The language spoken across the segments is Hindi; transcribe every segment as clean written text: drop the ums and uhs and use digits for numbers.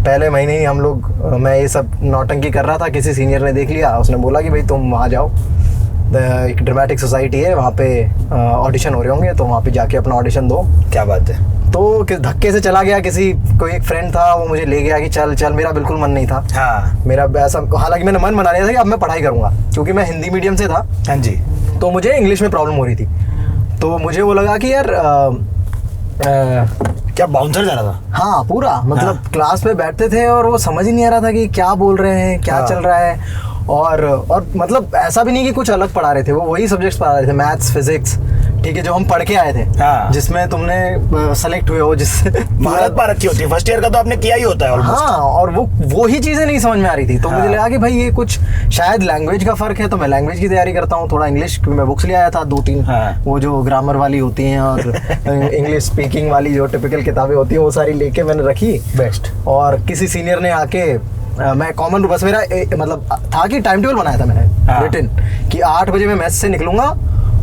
पहले महीने ही हम लोग मैं ये सब नौटंकी कर रहा था, किसी सीनियर ने देख लिया, उसने बोला कि भाई तुम वहाँ जाओ, एक ड्रामेटिक सोसाइटी है वहाँ पे ऑडिशन हो रहे होंगे, तो वहाँ पे जाके अपना ऑडिशन दो। क्या बात है। तो धक्के से चला गया, कोई एक फ्रेंड था वो मुझे ले गया कि चल चल, मेरा बिल्कुल मन नहीं था। हाँ। मेरा ऐसा, हालांकि मैंने मन बना लिया था कि अब मैं पढ़ाई करूँगा, क्योंकि मैं हिंदी मीडियम से था। हाँ जी। तो मुझे इंग्लिश में प्रॉब्लम हो रही थी, तो मुझे वो लगा कि यार क्या बाउंसर जा रहा था? हाँ पूरा, मतलब हाँ। क्लास में बैठते थे और वो समझ ही नहीं आ रहा था कि क्या बोल रहे हैं, क्या चल रहा है। और मतलब ऐसा भी नहीं कि कुछ अलग पढ़ा रहे थे, वो वही सब्जेक्ट्स पढ़ा रहे थे, मैथ्स, फिजिक्स, ठीक है, जो हम पढ़ के आए थे। हाँ। जिसमें तुमने सेलेक्ट हुए हो, जिससे महारत पा रखी होती है, फर्स्ट ईयर का तो आपने किया ही होता है ऑलमोस्ट। हाँ, और वो ही चीज़ें नहीं समझ में आ रही थी, तो मुझे लगा कि भाई ये कुछ शायद लैंग्वेज का फ़र्क है, तो मैं लैंग्वेज की तैयारी करता हूँ। थोड़ा इंग्लिश मैं बुक्स ले आया था 2-3, वो जो ग्रामर वाली होती हैं और इंग्लिश स्पीकिंग वाली जो टिपिकल किताबें होती हैं, वो सारी लेके मैंने रखी। बेस्ट। और किसी सीनियर ने आके मैं कॉमन रूम, बस मेरा मतलब था कि टाइम टेबल बनाया था मैंने रिटन कि 8 बजे मैं मैथ से निकलूंगा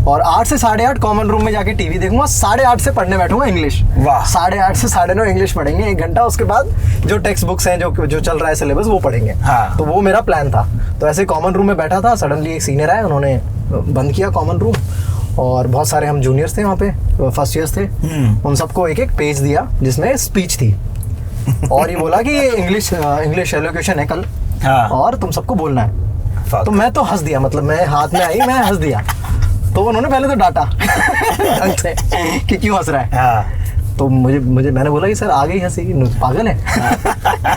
और 8 से 8:30 कॉमन रूम में जाके टीवी देखूंगा, 8:30 से पढ़ने बैठूंगा इंग्लिश। वाह। 8:30 से 9:30 इंग्लिश पढ़ेंगे 1 घंटा, उसके बाद जो टेक्स्ट बुक्स हैं जो चल रहा है सिलेबस वो पढ़ेंगे। हाँ। तो वो मेरा प्लान था। तो ऐसे कॉमन रूम में बैठा था, सडनली एक सीनियर आए, उन्होंने बंद किया कॉमन रूम, और बहुत सारे हम जूनियर्स थे वहाँ पे, फर्स्ट ईयर्स थे, उन सबको एक पेज दिया जिसमें स्पीच थी और ये बोला कि ये इंग्लिश एलोकेशन है कल। हाँ। और तुम सबको बोलना है। तो मैं तो हंस दिया, मतलब मैं हाथ में आई, मैं हंस दिया। तो उन्होंने पहले तो डांटा ढंग से कि क्यों हंस रहा है। हाँ। तो मुझे मैंने बोला कि सर आ गई हंसी, पागल है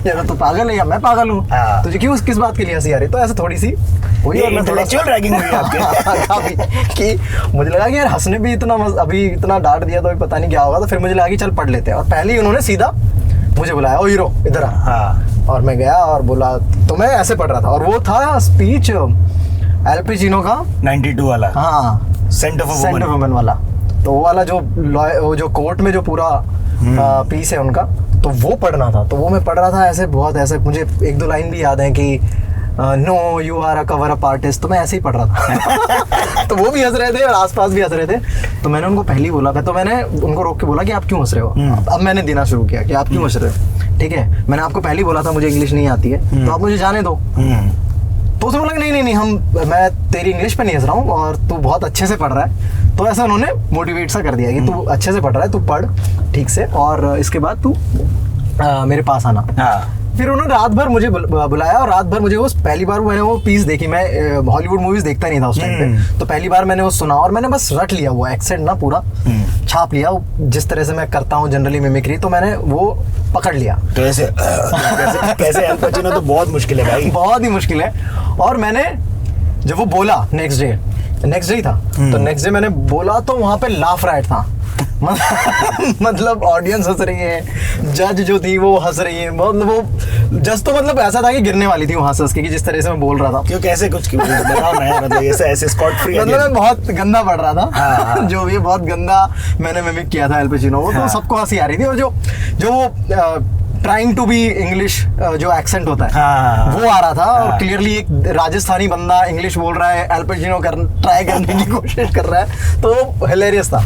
या तो पागल है या मैं पागल हूँ, हाँ। तुझे क्यों किस बात के लिए हंसी आ रही। तो ऐसे थोड़ी सी हुई और मैं थोड़ा रैगिंग हुई आपके काफी, कि मुझे लगा कि यार हंसने भी अभी इतना डांट दिया तो अभी पता नहीं क्या होगा। तो फिर मुझे लगा कि चल पढ़ लेते हैं, और पहले ही उन्होंने सीधा मुझे बुलाया, ओ हीरो इधर आ। हाँ। और मैं गया और बोला, तो मैं ऐसे पढ़ रहा था, और वो था स्पीच एल पचिनो का 92 वाला। हाँ, सेंट ऑफ वुमन वाला। तो वो वाला वो जो कोर्ट में जो पूरा पीस है उनका, तो वो पढ़ना था। तो वो मैं पढ़ रहा था ऐसे, बहुत ऐसे, मुझे 1-2 लाइन भी याद है कि no you are a cover up artist. तो मैं ऐसे ही पढ़ रहा था तो वो भी हंस रहे थे और आसपास भी हंस रहे थे। तो मैंने उनको पहले ही बोला था, तो मैंने उनको रोक के बोला कि आप क्यों हंस रहे हो। अब मैंने देना शुरू किया कि आप क्यों हंस रहे हो, ठीक है, मैंने आपको पहले ही बोला था मुझे इंग्लिश नहीं आती है, तो आप मुझे जाने दो। तो उसने बोला कि नहीं मैं तेरी इंग्लिश पे नहीं हंस रहा हूँ, और तू बहुत अच्छे से पढ़ रहा है। तो ऐसा उन्होंने मोटिवेट सा कर दिया कि तू अच्छे से पढ़ रहा है, तू पढ़ ठीक से, और इसके बाद तू मेरे पास आना। हाँ। फिर उन्होंने रात भर मुझे बुलाया, और रात भर मुझे वो पहली बार मैंने वो पीस देखी। मैं हॉलीवुड मूवीज देखता नहीं था उस टाइम पे, तो पहली बार मैंने वो सुना और मैंने बस रट लिया, वो एक्सेंट ना पूरा छाप लिया, जिस तरह से मैं करता हूँ जनरली मिमिक्री, तो मैंने वो पकड़ लिया। तो ऐसे कैसे एल पचिनो तो बहुत मुश्किल है भाई, बहुत ही मुश्किल है। और मैंने जब वो बोला नेक्स्ट डे था, तो नेक्स्ट डे मैंने बोला तो वहाँ पे लाफ राइट था मतलब ऑडियंस हंस रही है, जज जो थी वो हंस रही है, मतलब वो जज तो मतलब ऐसा था कि गिरने वाली थी वहां से हंस के, कि जिस तरह से मैं बोल रहा था। क्यों, कैसे कुछ बताओ ना, मतलब ऐसे स्कॉट फ्री, मतलब मैं बहुत गंदा पढ़ रहा था। हाँ। जो भी बहुत गंदा मैंने मिमिक किया था एल पचिनो को। तो सबको हंसी आ रही थी, और जो वो ट्राइंग टू बी इंग्लिश जो एक्सेंट होता है, हाँ। वो आ रहा था। हाँ। और क्लियरली एक राजस्थानी बंदा इंग्लिश बोल रहा है, एल पचिनो ट्राई करने की कोशिश कर रहा है, तो हिलेरियस था।